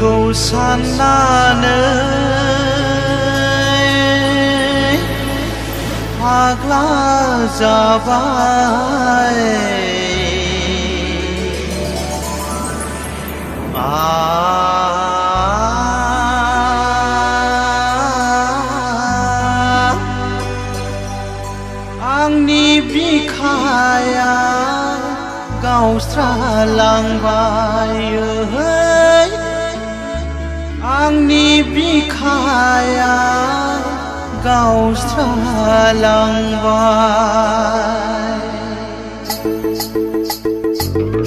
नोंखौ साननानै फाग्ला जाबाय आंनि बिखाया गावस्रालांबाय आंनि बिखाया गावस्रालांबाय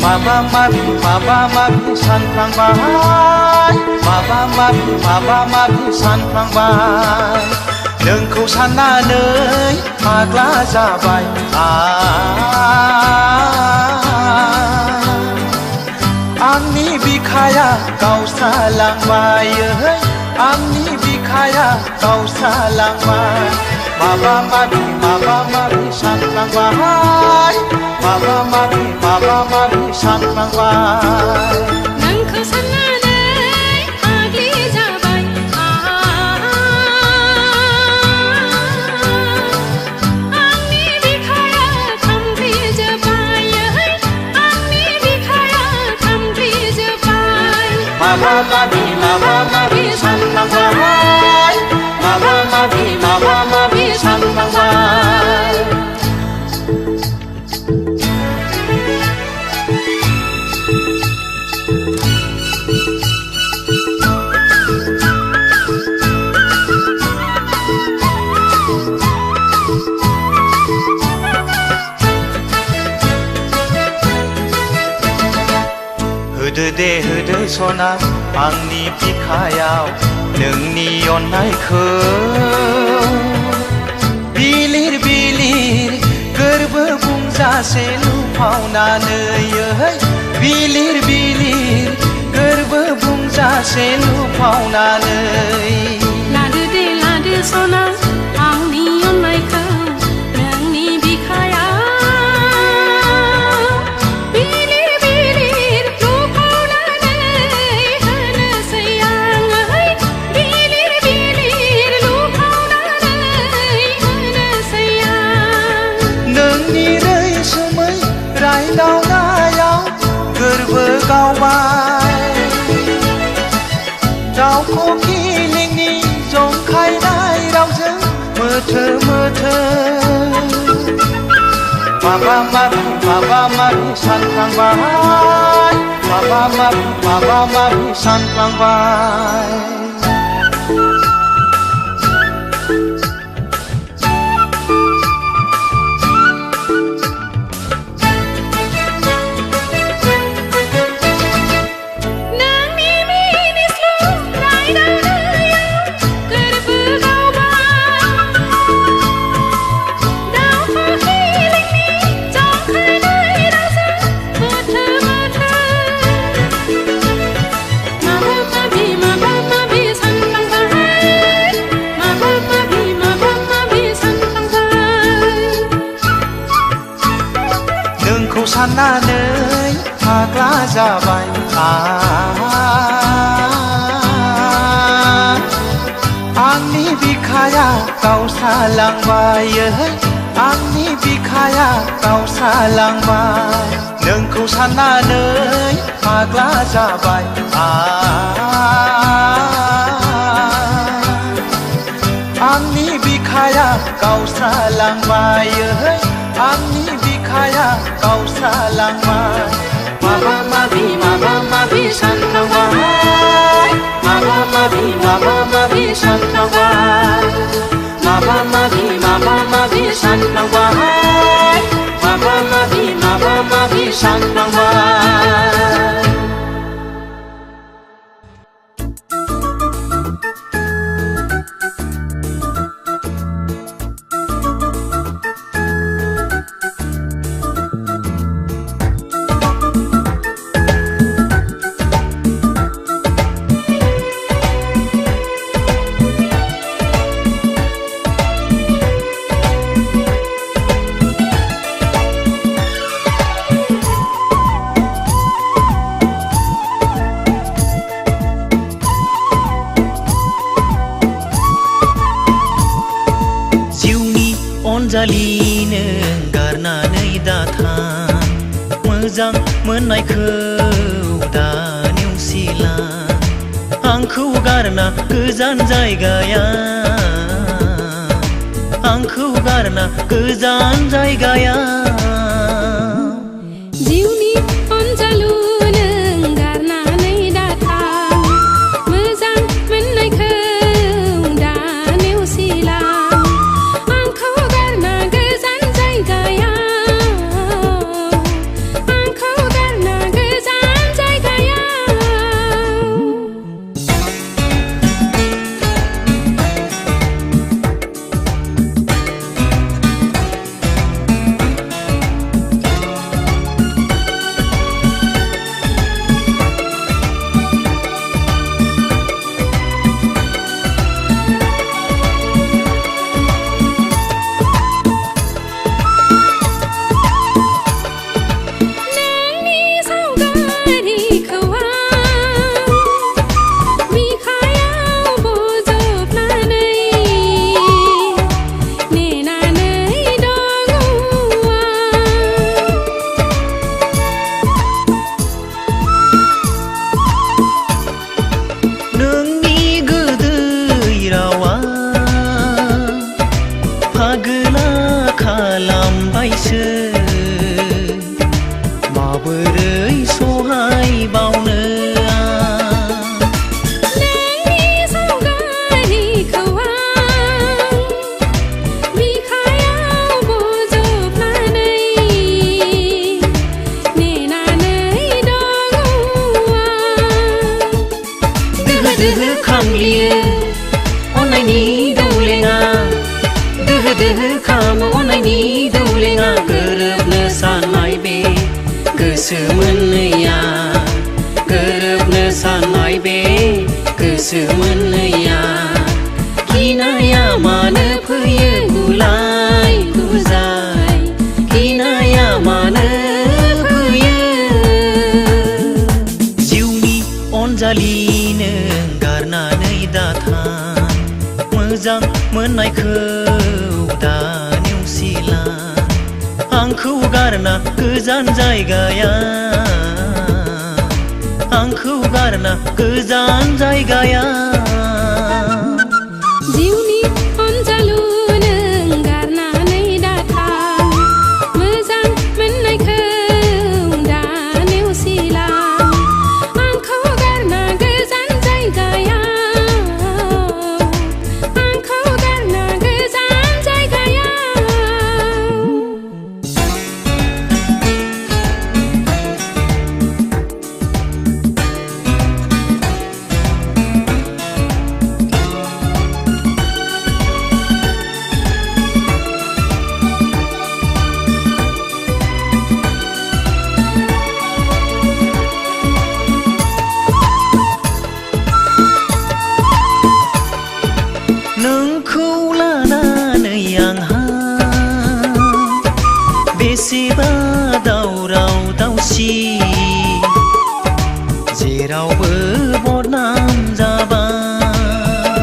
माबा माबि सानफ्लांबाय माबा माबि सानफ्लांबाय नोंखौ साननानै फाग्ला जाबाय आंनि बिखाया गावस्रालांबाय आंनि बिखाया गावस्रालांबाय माबा माबि सानफ्लांबाय माबा माबि सानफ्लांबाय नोंखौ साननानै फाग्लि जाबाय आंनि बिखाया खामग्लिजोब्बाय आंनि बिखाया खामग्लिजोब्बाय माबा माबि सानफ्लांबाय माबा माबि सानफ्लांबाय होदो सना आंनि बिखायाव नोंनि अननायखौ बिलिर गोरबो बुंजासे लुफावनानै बिलिर गोरबो बुंजासे लुफावनानै लादो सना आंनि अननायखौ नोंनि बिखायाव रायदावनायाव गोरबो गावबाय दाउ खौखिलिंनि जंखायनाय रावजों मोथो माबा माबि सानफ्लांबाय माबा माबि सानफ्लांबाय साननानै फाग्ला जाबाय आंनि बिखाया गावस्रालांबाय आंनि बिखाया गावस्रालांबाय नोंखौ साननानै फाग्ला जाबाय आंनि बिखाया गावस्रालांबाय आंनि बिखाया गावस्रालांबाय माबा माबि सानफ्लांबाय माबा माबि सानफ्लांबाय माबा माबि सानफ्लांबाय माबा माबि सानफ्लांबाय अनजालिनो गारनानै दाथां मोजां मोननायखौ दा नेवसिलां आंखौ गारना गोजान जायगायाव आंखौ गारना गोजान जायगायाव जिउनि अनजालु नों गारनानै दाथां मोजां मोननायखौ दा नेवसिलां आंखौ गारना गोजान जायगायाव आंखौ गारना गोजान जायगायाव फागोला खालामबायसो माबोरै सहाय बावनो नोंनि सावगारिखौ आं बिखायाव बजबनानै नेनानै दङ दोहो दोहो खामग्लियो अननायनि दौलेङा दोहो दोहो खामो अननायनि दौलेङा गोरोबनो साननाय बे गोसो मोननैया गोरोबनो साननाय बे गोसो मोननैया गिनाया मानो फैयो गुलाय गुजाय गिनाया मानो फैयो जिउनि अनजालिनो गारनानै दाथां मोजां मोननायखौ दा नेवसिलां आंखौ गारना गोजान जायगायाव आंखौ गारना गोजान जायगायाव जिउनि अनजालु नों गारनानै दाथां मोजां मोननायखौ दा नेवसिलां आंखौ गारना गोजान जायगायाव आंखौ गारना गोजान जायगायाव नोंखौ लानानै आंहा बेसेबा दावराव दावसि जेरावबो बदनाम जाबाय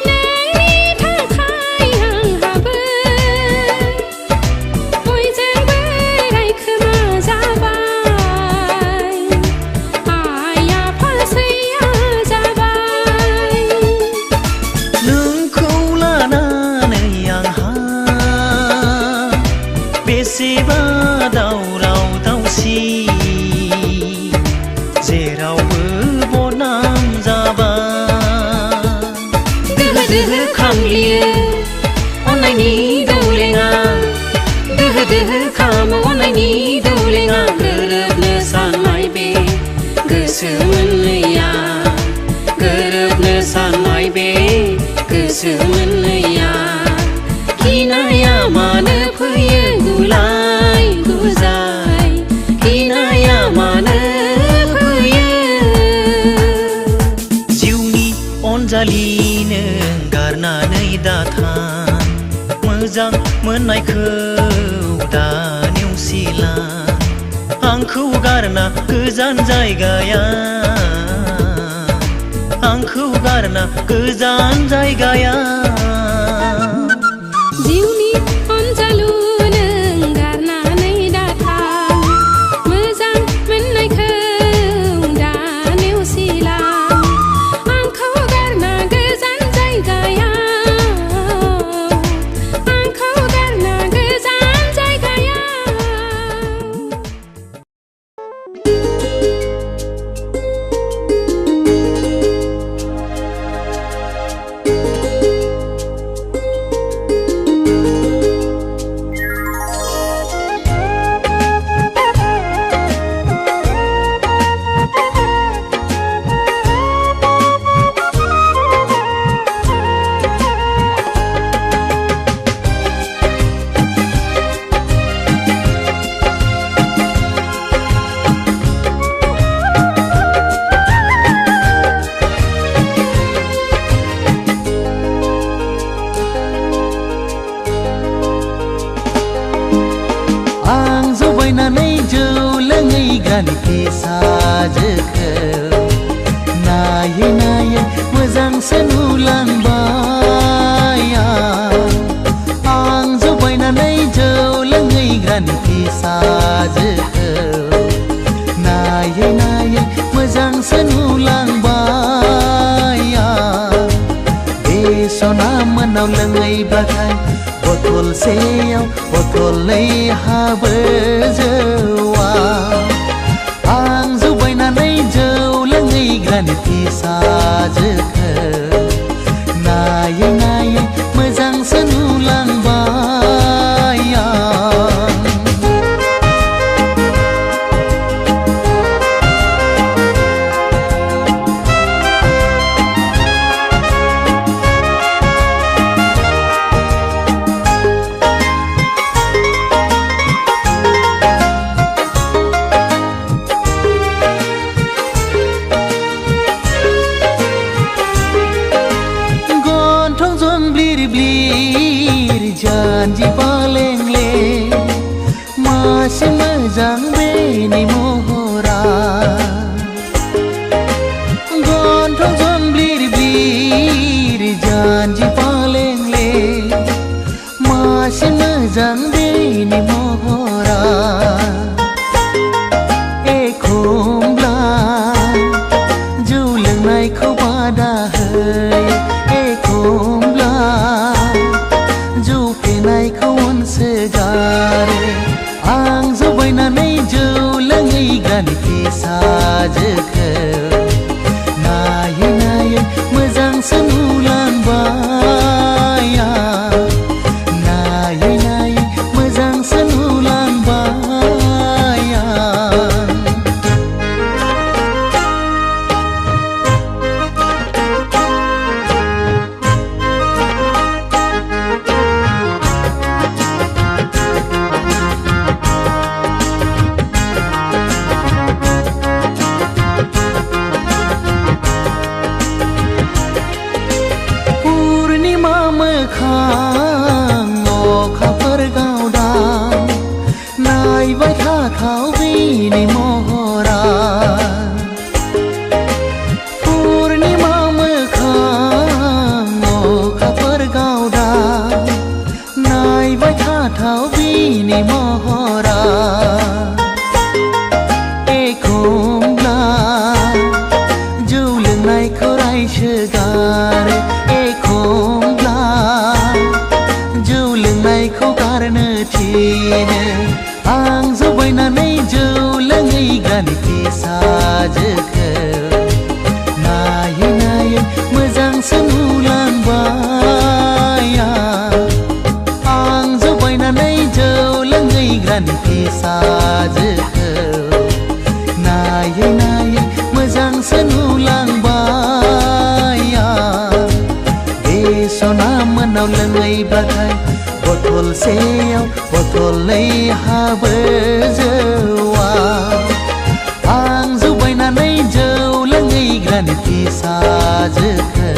नोंनि थाखाय आंहाबो बयजोंबो रायखोमा जाबाय आइ आफा सैया जाबाय नोंखौ लानानै आंहा बेसेबा दावराव दावसि जेरावबो बदनाम जाबाय दोहो दोहो खामग्लियो अननायनि दौलेङा दोहो दोहो खामो अननायनि दौलेङा गोरोबनो साननाय बे गोसो मोननैया गोरोबनो साननाय बे गोसो मोननैया गिनाया मानो फैयो गुलाय गुजाय गिनाया मानो फैयो जिउनि अनजालिनो गारनानै दाथां मोजां मोननायखौ दा नेवसिलां आंखौ गारना गोजान जायगायाव आंखौ गारना गोजान जायगायाव जिउनि अनजालु नों गारनानै दाथां मोजां मोननायखौ दा नेवसिलां आंखौ गारना गोजान जायगायाव आंखौ गारना गोजान जायगायाव जबायनानै जौ लोङै गानखि साजोखौ नायै नायै मोजांसो नुलांबाय आं जबायनानै जौ लोङै गानखि साजोखौ नायै नायै मोजांसो नुलांबाय बे सना मोनाव लोङैब्लाथाय बथलसेयाव बथलनै हाबो जौआ आं जबायनानै जौ लोंहैग्रानि साजोखौ नायै नायै मोजांसो नुलांबाय जानजि पालेंले मासे मोजां बेनि महरा गन्थं जंब्लिर ब्लिर जानजि पालेंले मासे मोजां बेनि महरा एखमब्ला जौ लोंनायखौ बादा होयो एखमब्ला जौ फेनायखौ अनसोगारो आं जबायनानै जौ लोंहैग्रानि साजोखौ नायै नायै मोजांसो नुलांबाय नायै नायै मोजांसो नुलांबाय अखाफोर गावदां नायबाय थाथाव बेनि महरा पुर्णिमा मोखां अखाफोर गावदां नायबाय थाथाव बेनि महरा एखमब्ला जौ लोंनायखौ रायसोगारो एखमब्ला जौ लोंनायखौ गारनो थिनो आं जबायनानै जौ लोंहैग्रानि साजोखौ नायै नायै मोजांसो नुलांबाय आं जबायनानै जौ लोंहैग्रानि साजोखौ नायै नायै मोजांसो नुलांबाय बे सना मोनाव लोंहैब्लाथाय बथलसेयाव बथलनै हाबो जौआ आं जबायनानै जौ लोंहैग्रानि साजोखौ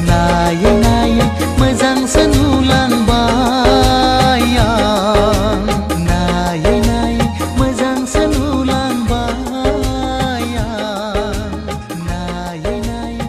नायै नायै मोजांसो नुलांबाय नायै नायै मोजांसो नुलांबाय नायै नायै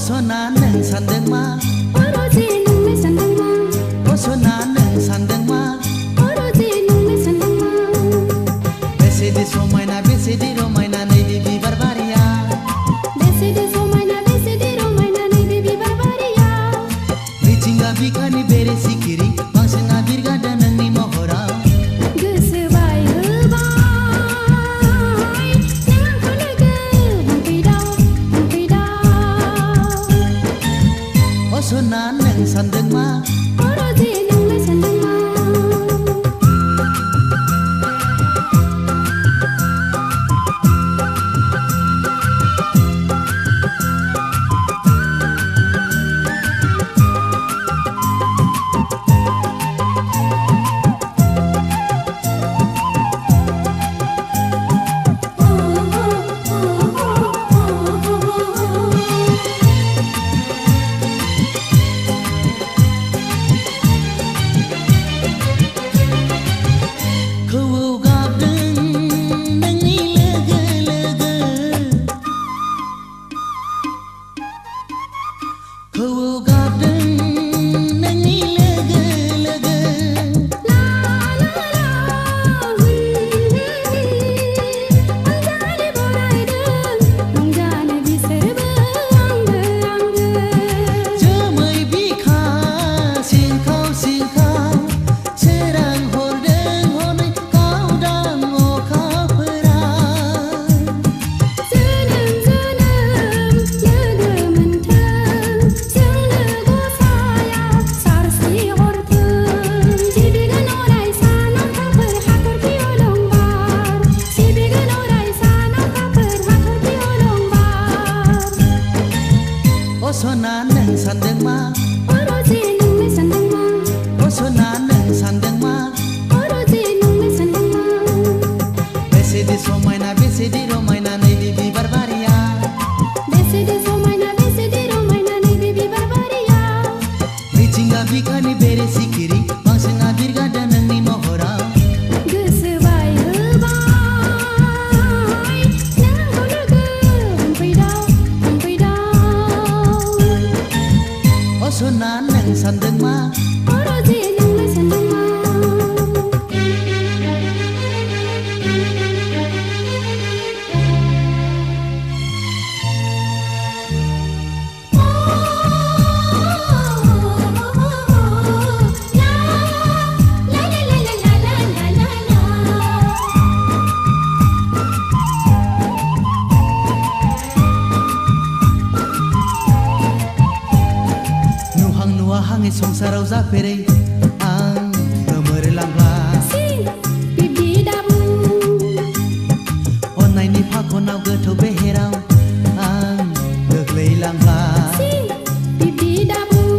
असना नों सानदों मा अरजे नोंलाय सानदों मा असना नों सानदों मा अरजे नोंलाय सानदों मा बेसेदि समायना बेसेदि रमायना नैबे बिबार बारिया बेसेदि समायना बेसेदि रमायना नैबे बिबार बारिया मिथिंगा बिखानि बेरे सिखिरि बांसिना बिरगादों नोंनि महराव गोसो बायहोबाय नों आंखौ लोगो हमफैदाव असना नों सानदों मा अरजे नोंलाय सानदों मा खौवौ गाबदों नोंनि लोगो लोगो खौवौ गाबदों नोंनि लोगो लोगो रंजानो बरायदों रंजानो बिसोरबो आंगो आंगो जोमै बिखा सिंखाव सिंखाव सोरां हरदों हनै गावदां अखाफोरा जोनोम जोनोम लोगो मोनथों जोंनो गसाया सारस्रि हरथों सिबिगोन अराय सान अखाफोर हाथरखि अलंबार सिबिगोन अराय सान अखाफोर हाथरखि अलंबार असना नों सानदों मा अरजे नोंलाय सानदों मा असना नों सानदों मा अरजे नोंलाय सानदों मा बेसेदि समायना बेसेदि रमायना नैबे बिबार बारिया बेसेदि समायना बेसेदि रमायना नैबे बिबार बारिया मिथिंगा बिखानि बेरे सिखिरि बांसिना बिरगादों नोंनि महराव गोसो बायहोबाय नों आंखौ लोगो हमफैदाव असना नों सानदों मा अरजे नोंलाय सानदों मा नुहां नुवाहाङै संसाराव जाफेरै आं गोमोरलांब्ला बिब्दि दाबुं अननायनि फाखनाव गोथौ बेहेराव आं गोग्लैलांब्ला बिब्दि दाबुं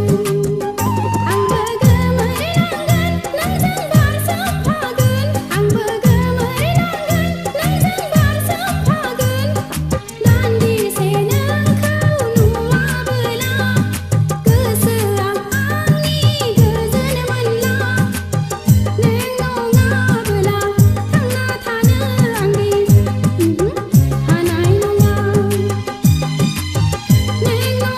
आंबो गोमोरलांगोन नोंजों बारसोमफागोन आंबो गोमोरलांगोन नोंजों बारसोमफागोन दान्दिसे नोंखौ नुवाबोला गोसोआ आंनि गोजोन मोनला नों नङाबोला थांना थानो आंनि हानाय नङा नों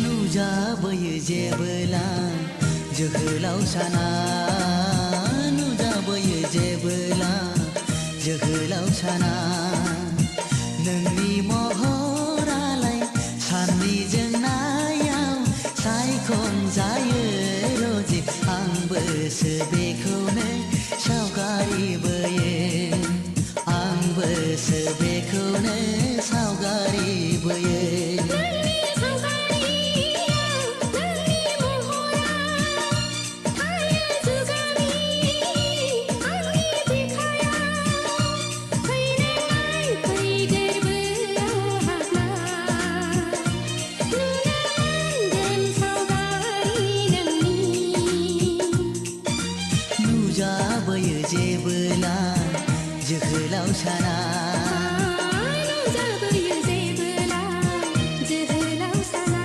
नुजाबोयो जेबोला जोहोलाव साना नुजाबोयो जेबोला जोहोलाव साना नोंनि महरालाय साननिजों नायाव सायख'जायो रजे आंबोसो बेखौनो सावगारि बोयो आंबोसो बेखौनो सावगारि बोयो नुजाबोयो जेबोला जोहोलाव साना नुजाबोयो जेबोला जोहोलाव साना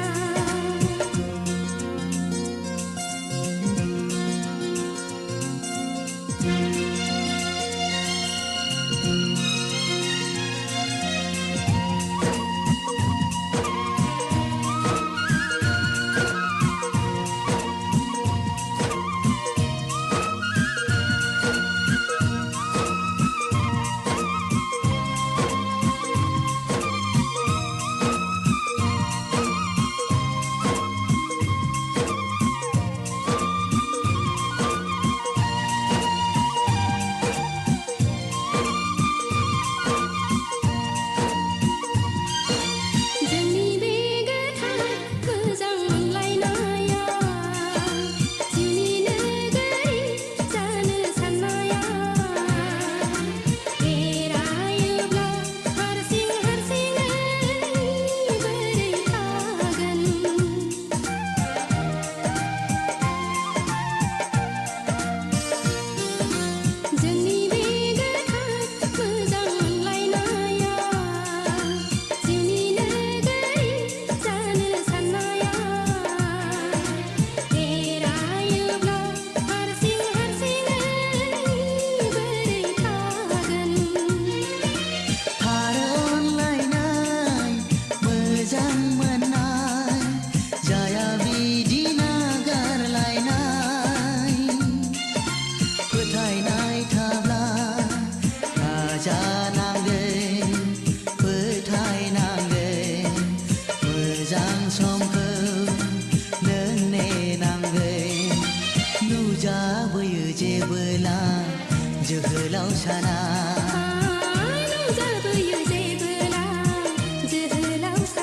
नुजाबोयो जेबोला जोहोलाव साना नुजाबोयो जेबोला जोहोलाव साना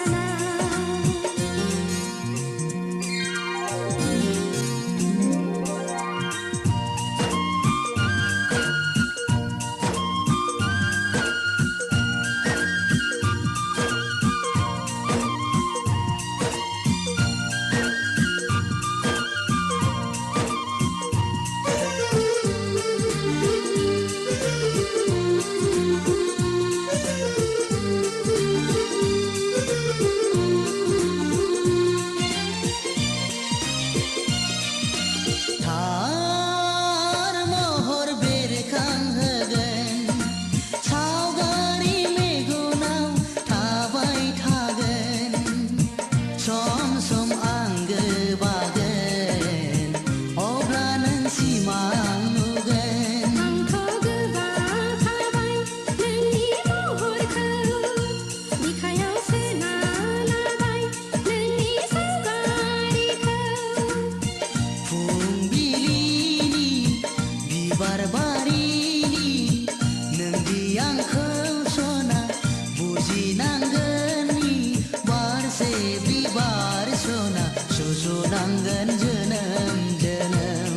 सुजुनांगोन जोनोम जोनोम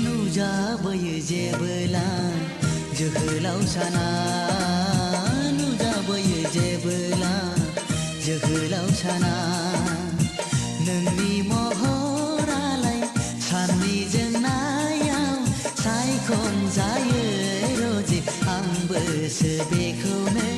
नुजाबोयो जेबोला जोहोलाव साना नुजाबोयो जेबोला जोहोलाव साना नोंनि महरालाय साननिजों नायाव सायख'जायो रजे आंबोसो बेखौनो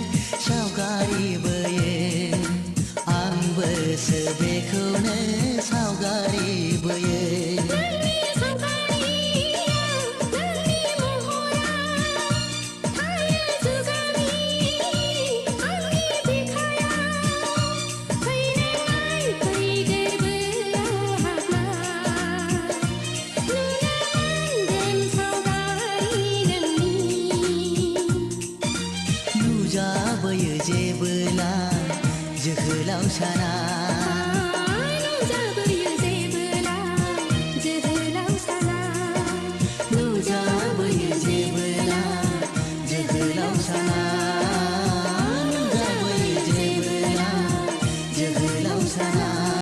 የፍላው ሻና